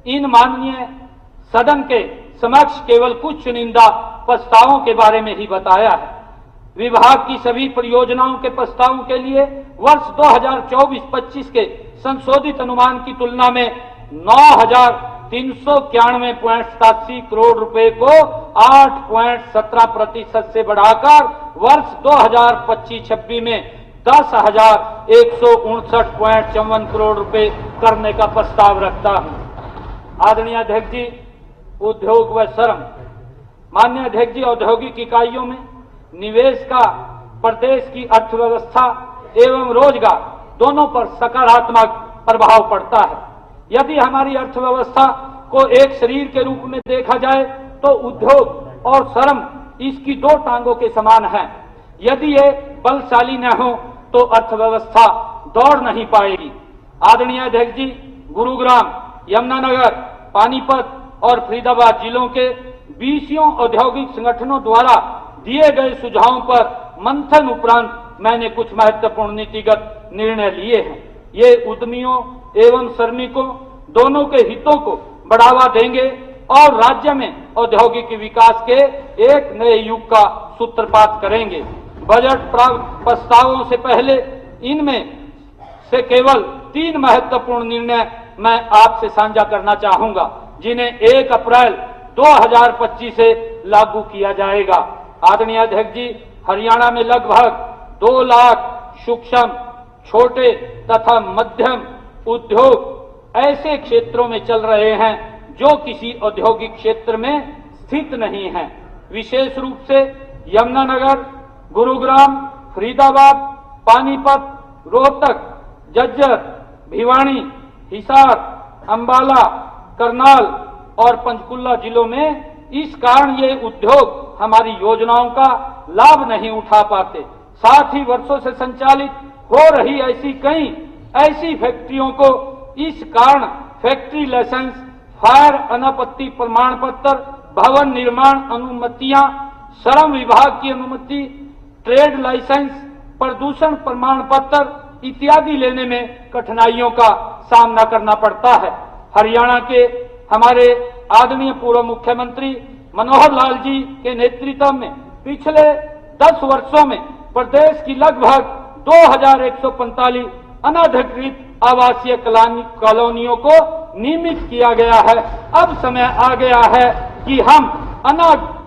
इन माननीय सदन के समक्ष केवल कुछ चुनिंदा प्रस्तावों के बारे में ही बताया है। विभाग की सभी परियोजनाओं के प्रस्तावों के लिए वर्ष 2024-25 के संशोधित अनुमान की तुलना में 9,391.87 करोड़ रुपए को 8.17% से बढ़ाकर वर्ष 2025-26 में 10,159.54 करोड़ रुपए करने का प्रस्ताव रखता हूं। आदरणीय अध्यक्ष जी, उद्योग व श्रम। माननीय अध्यक्ष जी, औद्योगिक इकाइयों में निवेश का प्रदेश की अर्थव्यवस्था एवं रोजगार दोनों पर सकारात्मक प्रभाव पड़ता है। यदि हमारी अर्थव्यवस्था को एक शरीर के रूप में देखा जाए तो उद्योग और श्रम इसकी दो टांगों के समान है। यदि ये बलशाली न हो तो अर्थव्यवस्था दौड़ नहीं पाएगी। आदरणीय अध्यक्ष जी, गुरुग्राम, यमुनानगर, पानीपत और फरीदाबाद जिलों के 20 औद्योगिक संगठनों द्वारा दिए गए सुझावों पर मंथन उपरांत मैंने कुछ महत्वपूर्ण नीतिगत निर्णय लिए हैं। ये उद्यमियों एवं श्रमिकों दोनों के हितों को बढ़ावा देंगे और राज्य में औद्योगिक विकास के एक नए युग का सूत्रपात करेंगे। बजट प्रस्तावों से पहले इनमें से केवल 3 महत्वपूर्ण निर्णय मैं आपसे साझा करना चाहूंगा, जिन्हें 1 अप्रैल 2025 से लागू किया जाएगा। आदरणीय अध्यक्ष जी, हरियाणा में लगभग 2 लाख सूक्ष्म, छोटे तथा मध्यम उद्योग ऐसे क्षेत्रों में चल रहे हैं जो किसी औद्योगिक क्षेत्र में स्थित नहीं हैं। विशेष रूप से यमुनानगर, गुरुग्राम, फरीदाबाद, पानीपत, रोहतक, झज्जर, भिवानी, हिसार, अंबाला, करनाल और पंचकुला जिलों में इस कारण ये उद्योग हमारी योजनाओं का लाभ नहीं उठा पाते। साथ ही वर्षों से संचालित हो रही ऐसी फैक्ट्रियों को इस कारण फैक्ट्री लाइसेंस, फायर अनापत्ति प्रमाण पत्र, भवन निर्माण अनुमतियां, श्रम विभाग की अनुमति, ट्रेड लाइसेंस, प्रदूषण प्रमाण पत्र इत्यादि लेने में कठिनाइयों का सामना करना पड़ता है। हरियाणा के हमारे आदरणीय पूर्व मुख्यमंत्री मनोहर लाल जी के नेतृत्व में पिछले 10 वर्षों में प्रदेश की लगभग 2145 अनधिकृत आवासीय कॉलोनियों को नियमित किया गया है। अब समय आ गया है कि हम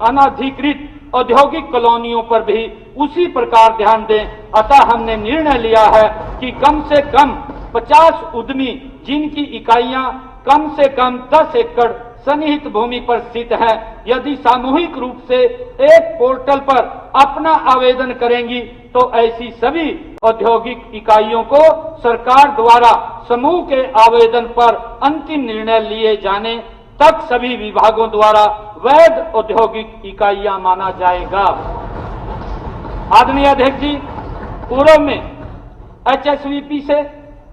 अनधिकृत औद्योगिक कॉलोनियों पर भी उसी प्रकार ध्यान दें। अतः हमने निर्णय लिया है कि कम से कम 50 उद्यमी जिनकी इकाइयां कम से कम 10 एकड़ सन्निहित भूमि पर स्थित है, यदि सामूहिक रूप से एक पोर्टल पर अपना आवेदन करेंगी तो ऐसी सभी औद्योगिक इकाइयों को सरकार द्वारा समूह के आवेदन पर अंतिम निर्णय लिए जाने तक सभी विभागों द्वारा वैध औद्योगिक इकाइयां माना जाएगा। आदरणीय अध्यक्ष जी, पूर्व में HSVP से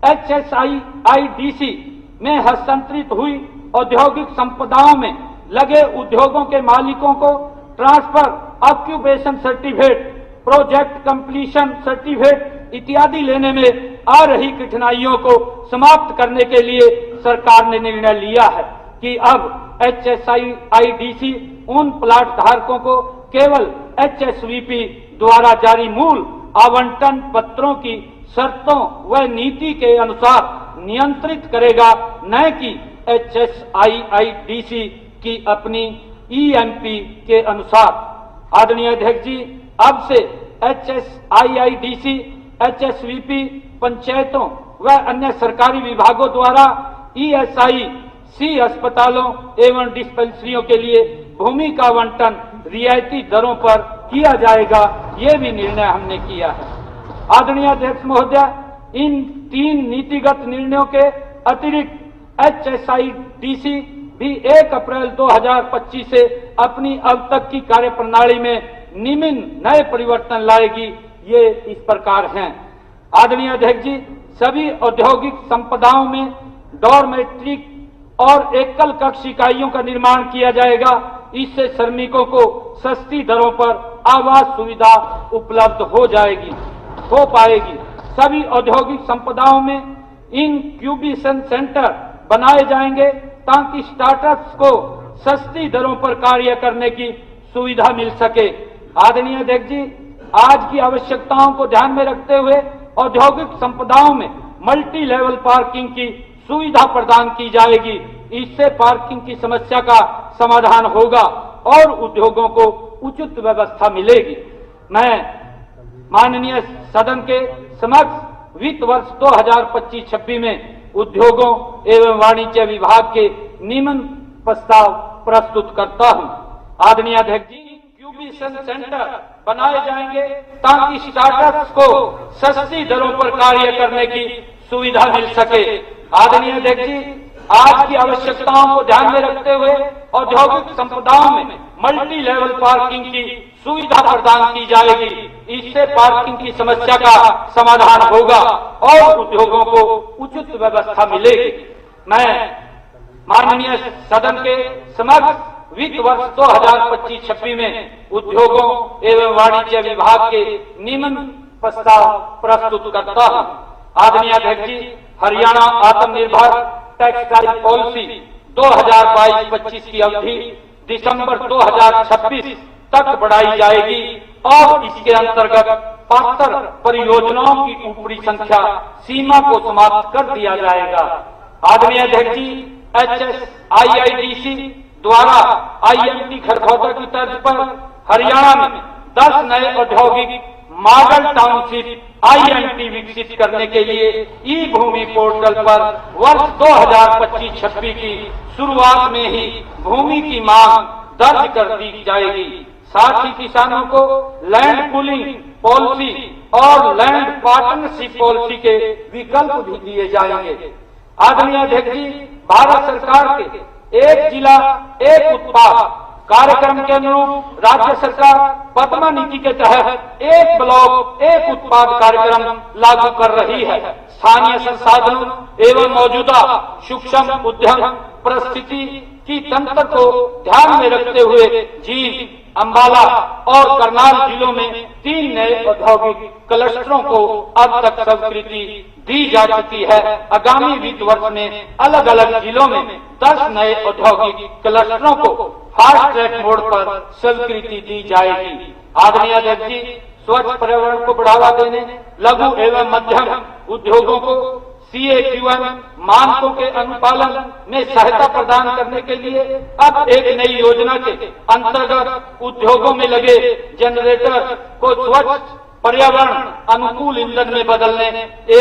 HSIIDC में हस्तांतरित हुई औद्योगिक संपदाओं में लगे उद्योगों के मालिकों को transfer occupation certificate, project completion certificate इत्यादि लेने में आ रही कठिनाइयों को समाप्त करने के लिए सरकार ने निर्णय लिया है कि अब HSIIDC उन प्लाट धारकों को केवल HSVP द्वारा जारी मूल आवंटन पत्रों की शर्तों व नीति के अनुसार नियंत्रित करेगा, न कि HSIIDC की अपनी EMP के अनुसार। आदरणीय अध्यक्ष जी, अब से HSIIDC, HSVP पंचायतों व अन्य सरकारी विभागों द्वारा ESIC अस्पतालों एवं डिस्पेंसरियों के लिए भूमि का आवंटन रियायती दरों पर किया जाएगा। ये भी निर्णय हमने किया है। आदरणीय अध्यक्ष महोदय, इन 3 नीतिगत निर्णयों के अतिरिक्त HSIDC भी 1 अप्रैल 2025 से अपनी अब तक की कार्यप्रणाली में निम्न नए परिवर्तन लाएगी। ये इस प्रकार हैं। आदरणीय अध्यक्ष जी, सभी औद्योगिक संपदाओं में डॉर्मेट्री और एकल कक्ष इकाइयों का निर्माण किया जाएगा। इससे श्रमिकों को सस्ती दरों पर आवास सुविधा उपलब्ध हो पाएगी। सभी औद्योगिक संपदाओं में इंक्यूबेशन सेंटर बनाए जाएंगे ताकि स्टार्टअप्स को सस्ती दरों पर कार्य करने की सुविधा मिल सके। आदरणीय अध्यक्ष जी, आज की आवश्यकताओं को ध्यान में रखते हुए औद्योगिक संपदाओं में मल्टी लेवल पार्किंग की सुविधा प्रदान की जाएगी। इससे पार्किंग की समस्या का समाधान होगा और उद्योगों को उचित व्यवस्था मिलेगी। मैं माननीय सदन के समक्ष वित्त वर्ष 2025-26 में उद्योगों एवं वाणिज्य विभाग के नियमन प्रस्ताव प्रस्तुत करता हूं। आदरणीय अध्यक्ष जी, इंक्यूबेशन सेंटर बनाए जाएंगे ताकि स्टार्टअप्स को सस्ती दरों पर कार्य करने की सुविधा मिल सके। आदरणीय अध्यक्ष जी, आज की आवश्यकताओं को ध्यान में रखते हुए औद्योगिक संपदाओं में मल्टी लेवल पार्किंग की सुविधा प्रदान की जाएगी। इससे पार्किंग की समस्या का समाधान होगा और उद्योगों को उचित व्यवस्था मिलेगी। मैं माननीय सदन के समक्ष वित्त वर्ष 2025-26 में उद्योगों एवं वाणिज्य विभाग के नियमन प्रस्ताव प्रस्तुत करता हूं। आदरणीय अध्यक्ष जी, हरियाणा आत्मनिर्भर टेक्सटाइल पॉलिसी 2022-25 की अवधि दिसंबर 2026 तक बढ़ाई जाएगी और इसके अंतर्गत पात्र परियोजनाओं की ऊपरी संख्या सीमा को समाप्त कर दिया जाएगा। आदरणीय अध्यक्ष जी, HSIIDC द्वारा IMT खरगोदा की तर्ज पर हरियाणा में 10 नए औद्योगिक मॉडल टाउनशिप IMT विकसित करने के लिए ई भूमि पोर्टल पर वर्ष 2025-26 की शुरुआत में ही भूमि की मांग दर्ज कर दी जाएगी। साथ ही किसानों को लैंड पूलिंग पॉलिसी और लैंड पार्टनरशिप पॉलिसी के विकल्प भी दिए जाएंगे। आदरणीय अध्यक्ष जी, भारत सरकार के एक जिला एक उत्पाद कार्यक्रम के अनुरूप राज्य सरकार पद्मा नीति के तहत एक ब्लॉक एक उत्पाद कार्यक्रम लागू कर रही है। स्थानीय संसाधनों एवं मौजूदा सूक्ष्म उद्यम परिस्थिति की तंत्र को ध्यान में रखते हुए जींद, अंबाला और करनाल जिलों में 3 नए औद्योगिक क्लस्टरों को अब तक स्वीकृति दी जा चुकी है। आगामी वित्त वर्ष में अलग अलग जिलों में 10 नए औद्योगिक क्लस्टरों को फास्ट ट्रैक मोड पर स्वीकृति दी जाएगी। आदरणीय अध्यक्ष जी, स्वच्छ पर्यावरण को बढ़ावा देने, लघु एवं मध्यम उद्योगों को CAQM मानकों के अनुपालन में सहायता प्रदान करने के लिए अब एक नई योजना के अंतर्गत उद्योगों में लगे जनरेटर को स्वच्छ पर्यावरण अनुकूल ईंधन में बदलने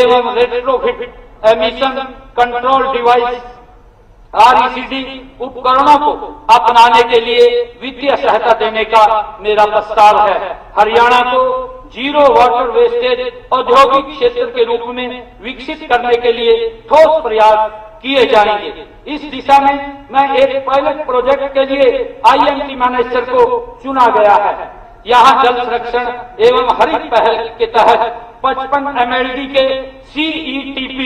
एवं retrofit emission control device RECD उपकरणों को अपनाने के लिए वित्तीय सहायता देने का मेरा प्रस्ताव है। हरियाणा को जीरो वाटर वेस्टेज औद्योगिक क्षेत्र के रूप में विकसित करने के लिए ठोस प्रयास किए जाएंगे। इस दिशा में मैं एक पायलट प्रोजेक्ट के लिए IMT मैनेजर को चुना गया है। यहाँ जल संरक्षण एवं हरित पहल के तहत 55 MLD के CETP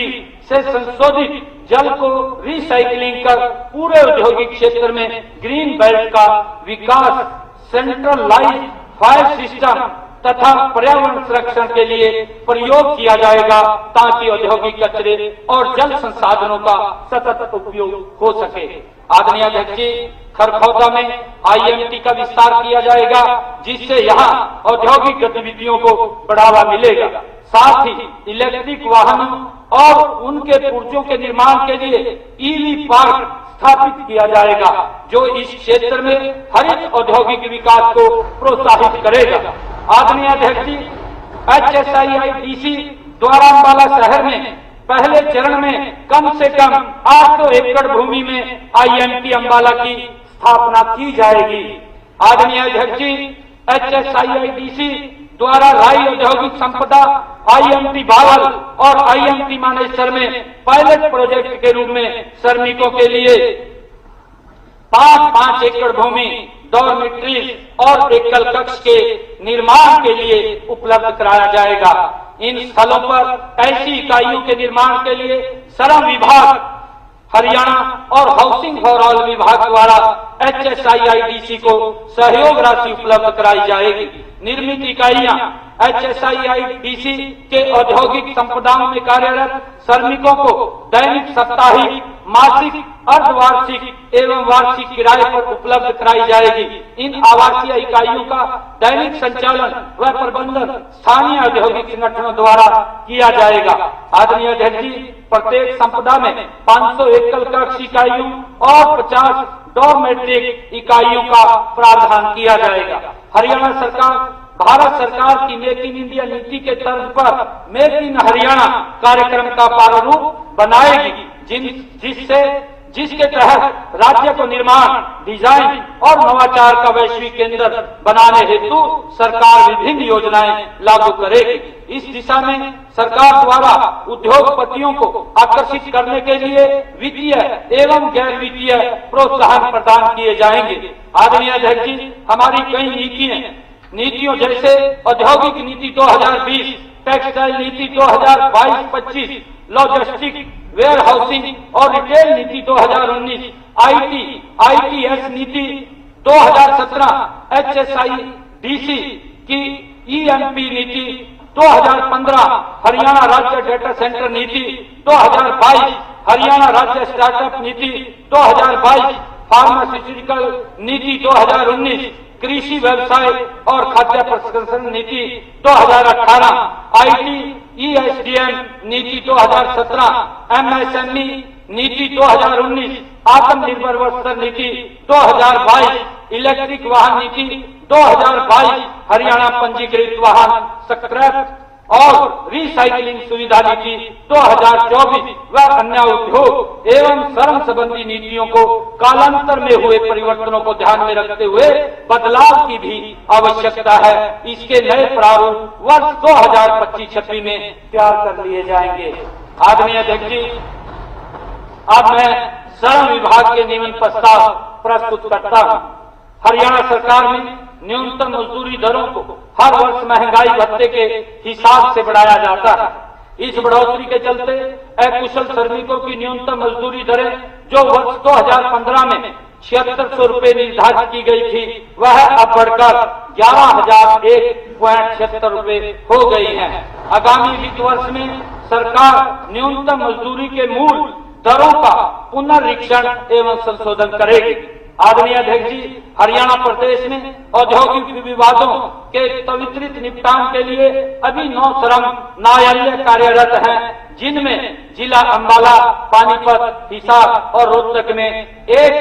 से संशोधित जल को रिसाइकलिंग कर पूरे औद्योगिक क्षेत्र में ग्रीन बेल्ट का विकास, सेंट्रलाइज्ड फायर सिस्टम तथा पर्यावरण संरक्षण के लिए प्रयोग किया जाएगा ताकि औद्योगिक कचरे और जल संसाधनों का सतत उपयोग हो सके। आदरणीय अध्यक्ष जी, खरगोदा में IMT का विस्तार किया जाएगा जिससे यहाँ औद्योगिक गतिविधियों को बढ़ावा मिलेगा। साथ ही इलेक्ट्रिक वाहनों और उनके पुर्जों के निर्माण के लिए EV पार्क स्थापित किया जाएगा जो इस क्षेत्र में हरित औद्योगिक विकास को प्रोत्साहित करेगा। आदरणीय अध्यक्ष जी, HSIIDC द्वारा अंबाला शहर में पहले चरण में कम से कम 800 एकड़ भूमि में IMT अंबाला की स्थापना की जाएगी। आदरणीय अध्यक्ष जी, HSIIDC द्वारा राई औद्योगिक संपदा IMT बावल और IMT मानेसर में पायलट प्रोजेक्ट के रूप में श्रमिकों के लिए 5-5 एकड़ भूमि डॉर्मिट्रीज और एकल कक्ष के निर्माण के लिए उपलब्ध कराया जाएगा। इन स्थलों पर ऐसी इकाइयों के निर्माण के लिए श्रम विभाग हरियाणा और हाउसिंग फॉर ऑल विभाग द्वारा HSIIDC को सहयोग राशि उपलब्ध कराई जाएगी। निर्मित इकाइयां HSIIDC के औद्योगिक संपदाओं में कार्यरत श्रमिकों को दैनिक, साप्ताहिक, मासिक, अर्धवार्षिक एवं वार्षिक किराए पर उपलब्ध कराई जाएगी। इन आवासीय इकाइयों का दैनिक संचालन व प्रबंधन स्थानीय औद्योगिक संगठनों द्वारा किया जाएगा। आदरणीय अध्यक्ष जी, प्रत्येक संपदा में 500 एकल कक्ष इकाइयों और 50 डॉर्मेट्रिक इकाइयों का प्रावधान किया जाएगा। हरियाणा सरकार भारत सरकार की मेक इन इंडिया नीति के तर्ज पर मेक इन हरियाणा कार्यक्रम का प्रारूप बनाएगी, जिसके तहत राज्य को निर्माण, डिजाइन और नवाचार का वैश्विक केंद्र बनाने हेतु सरकार विभिन्न योजनाएं लागू करेगी। इस दिशा में सरकार द्वारा उद्योगपतियों को आकर्षित करने के लिए वित्तीय एवं गैर वित्तीय प्रोत्साहन प्रदान किए जाएंगे। आदरणीय अध्यक्ष जी, हमारी कई नीतियों जैसे औद्योगिक नीति 2020, टेक्सटाइल नीति 2022-25, लॉजिस्टिक, वेयर हाउसिंग और रिटेल नीति 2019, ITS नीति 2017, HSIDC की EMP नीति 2015, हरियाणा राज्य डेटा सेंटर नीति 2022, हरियाणा राज्य स्टार्टअप नीति 2022, फार्मास्यूटिकल नीति 2019, कृषि व्यवसाय और खाद्य प्रसंस्करण नीति 2018, ITESDM नीति 2017, MSME नीति 2019, आत्मनिर्भर वस्त्र नीति 2022, इलेक्ट्रिक वाहन नीति 2022, हरियाणा पंजीकृत वाहन स्क्रैप और रिसाइकलिंग सुविधा नीति 2024 व अन्य उद्योग एवं श्रम संबंधी नीतियों को कालांतर में हुए परिवर्तनों को ध्यान में रखते हुए बदलाव की भी आवश्यकता है। इसके नए प्रारूप वर्ष 2025-26 में तैयार कर लिए जाएंगे। आदरणीय अध्यक्ष जी, अब मैं श्रम विभाग के नियमन प्रस्ताव प्रस्तुत करता हूँ। हरियाणा सरकार ने न्यूनतम मजदूरी दरों को हर वर्ष महंगाई भत्ते के हिसाब से बढ़ाया जाता है। इस बढ़ोतरी के चलते अकुशल श्रमिकों की न्यूनतम मजदूरी दरें जो वर्ष 2015 में 7600 रुपये निर्धारित की गई थी, वह अब बढ़कर 11,001.76 रुपये हो गई है। आगामी वित्त वर्ष में सरकार न्यूनतम मजदूरी के मूल दरों का पुनर्निरीक्षण एवं संशोधन करेगी। आदरणीय अध्यक्ष जी, हरियाणा प्रदेश में औद्योगिक विवादों के त्वरित निपटान के लिए अभी 9 श्रम न्यायालय कार्यरत हैं, जिनमें जिला अंबाला, पानीपत, हिसार और रोहतक में 1,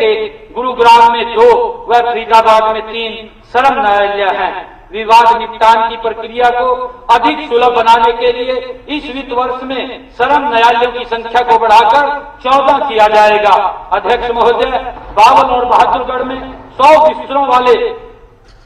गुरुग्राम में 2 व फरीदाबाद में 3 श्रम न्यायालय हैं। विवाद निपटान की प्रक्रिया को अधिक सुलभ बनाने के लिए इस वित्त वर्ष में श्रम न्यायालयों की संख्या को बढ़ाकर 14 किया जाएगा। अध्यक्ष महोदय, बावल और बहादुरगढ़ में 100 बिस्तरों वाले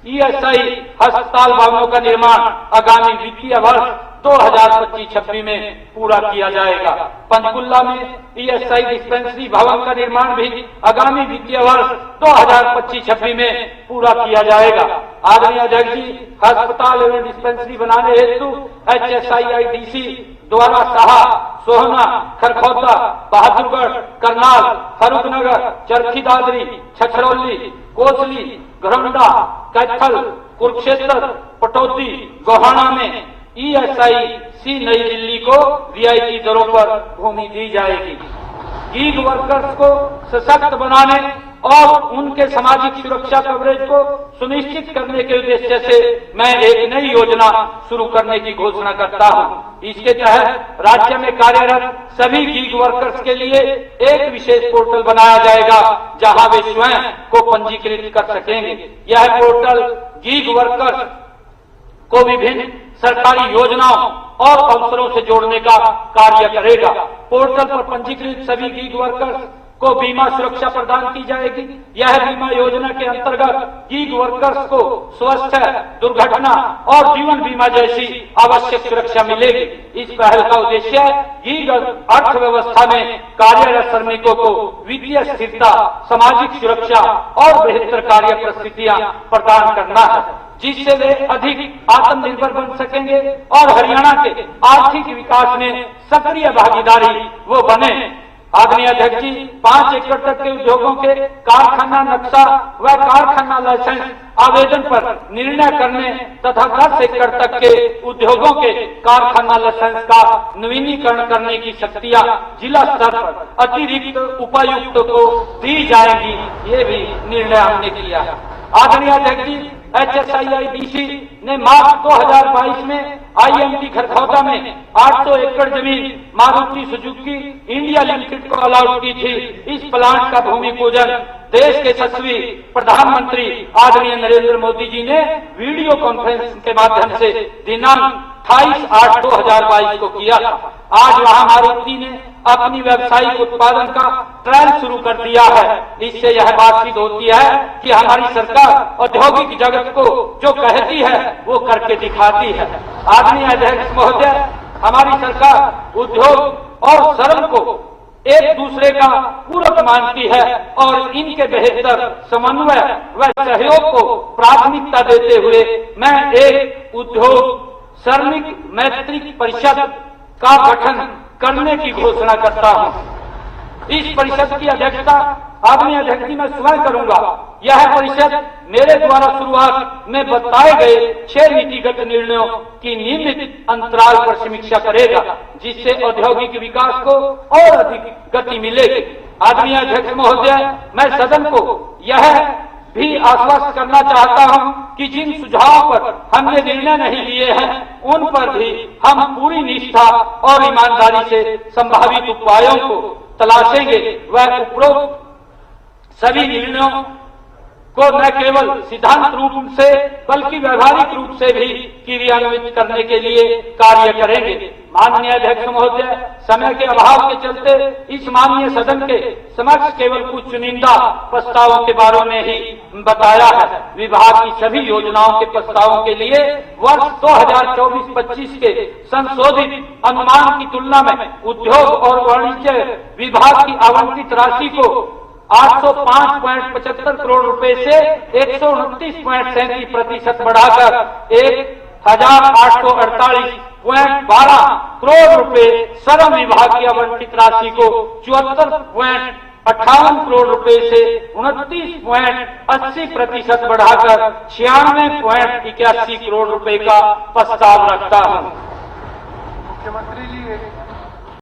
ESI अस्पताल भवनों का निर्माण आगामी वित्तीय वर्ष 2025-26 में पूरा किया जाएगा। पंचकुला में ESI डिस्पेंसरी भवन का निर्माण भी आगामी वित्तीय वर्ष 2025-26 में पूरा किया जाएगा। आदरणीय अध्यक्ष जी, अस्पताल एवं डिस्पेंसरी बनाने हेतु HSIIDC द्वारा साहा, सोहना, खरखौदा, बहादुरगढ़, करनाल, फरूखनगर, चरखी दादरी, छछरौली, कोसली, घरौंडा, कैथल, कुरुक्षेत्र, पटौदी, गोहाना में ESIC नई दिल्ली को रियायती दरों पर भूमि दी जाएगी। गीग वर्कर्स को सशक्त बनाने और उनके सामाजिक सुरक्षा कवरेज को सुनिश्चित करने के उद्देश्य से मैं एक नई योजना शुरू करने की घोषणा करता हूं। इसके तहत राज्य में कार्यरत सभी गीग वर्कर्स के लिए एक विशेष पोर्टल बनाया जाएगा, जहां वे स्वयं को पंजीकृत कर सकेंगे। यह पोर्टल गीग वर्कर्स को विभिन्न सरकारी योजनाओं और अवसरों से जोड़ने का कार्य करेगा। पोर्टल पर पंजीकृत सभी गीग वर्कर्स को बीमा सुरक्षा प्रदान की जाएगी। यह बीमा योजना के अंतर्गत गीग वर्कर्स को स्वास्थ्य, दुर्घटना और जीवन बीमा जैसी आवश्यक सुरक्षा मिलेगी। इस पहल का उद्देश्य गीग अर्थव्यवस्था में कार्यरत श्रमिकों को वित्तीय स्थिरता, सामाजिक सुरक्षा और बेहतर कार्य परिस्थितियां प्रदान करना है, जिससे वे अधिक आत्मनिर्भर बन सकेंगे और हरियाणा के आर्थिक विकास में सक्रिय भागीदारी वो बने। आदरणीय अध्यक्ष जी, 5 एकड़ तक के उद्योगों के कारखाना नक्शा व कारखाना लाइसेंस आवेदन पर निर्णय करने तथा 10 एकड़ तक के उद्योगों के कारखाना लाइसेंस का नवीनीकरण करने की शक्तियां जिला स्तर पर अतिरिक्त उपायुक्त को दी जाएंगी, ये भी निर्णय हमने किया है। आदरणीय अध्यक्ष जी, HSIIDC ने मार्च 2022 में IMT खरखौदा में 800 एकड़ जमीन मारुति सुजुकी इंडिया लिमिटेड को अलाउड की थी। इस प्लांट का भूमि पूजन देश के यशस्वी प्रधानमंत्री आदरणीय नरेंद्र मोदी जी ने वीडियो कॉन्फ्रेंस के माध्यम से दिनांक 28/8/2022 को किया था। आज वहां मारुति ने अपनी व्यावसायिक उत्पादन का ट्रायल शुरू कर दिया है। इससे यह बात सिद्ध होती है कि हमारी सरकार औद्योगिक जगत को जो कहती है वो करके दिखाती है। आदरणीय अध्यक्ष महोदय, हमारी सरकार उद्योग और श्रम को एक दूसरे का पूरक मानती है और इनके बेहतर समन्वय व सहयोग को प्राथमिकता देते हुए मैं एक उद्योग श्रमिक मैत्री परिषद का गठन करने की घोषणा करता हूं। इस परिषद की अध्यक्षता आदरणीय अध्यक्ष जी मैं स्वयं करूंगा। यह परिषद मेरे द्वारा शुरुआत में बताए गए 6 नीतिगत निर्णयों की नियमित अंतराल पर समीक्षा करेगा, जिससे औद्योगिक विकास को और अधिक गति मिलेगी। आदरणीय अध्यक्ष महोदय, मैं सदन को यह भी आश्वस्त करना चाहता हूं कि जिन सुझावों पर हमने निर्णय नहीं लिए हैं उन पर भी हम पूरी निष्ठा और ईमानदारी से संभावित उपायों को तलाशेंगे व उपरोक्त सभी निर्णयों को न केवल सिद्धांत रूप से बल्कि व्यवहारिक रूप से भी क्रियान्वित करने के लिए कार्य करेंगे। माननीय अध्यक्ष महोदय, समय के अभाव के चलते इस माननीय सदन के समक्ष केवल कुछ चुनिंदा प्रस्तावों के बारे में ही बताया है। विभाग की सभी योजनाओं के प्रस्तावों के लिए वर्ष 2024-25 के संशोधित अनुमान की तुलना में उद्योग और वाणिज्य विभाग की आवंटित राशि को 805.75 करोड़ रुपए से 129.37% बढ़ाकर 1848.12 करोड़ रुपए श्रम विभाग की आवंटित राशि को 74.58 करोड़ रुपए से 29.80% बढ़ाकर 96.81 करोड़ रुपए का प्रस्ताव रखता हूं। मुख्यमंत्री जी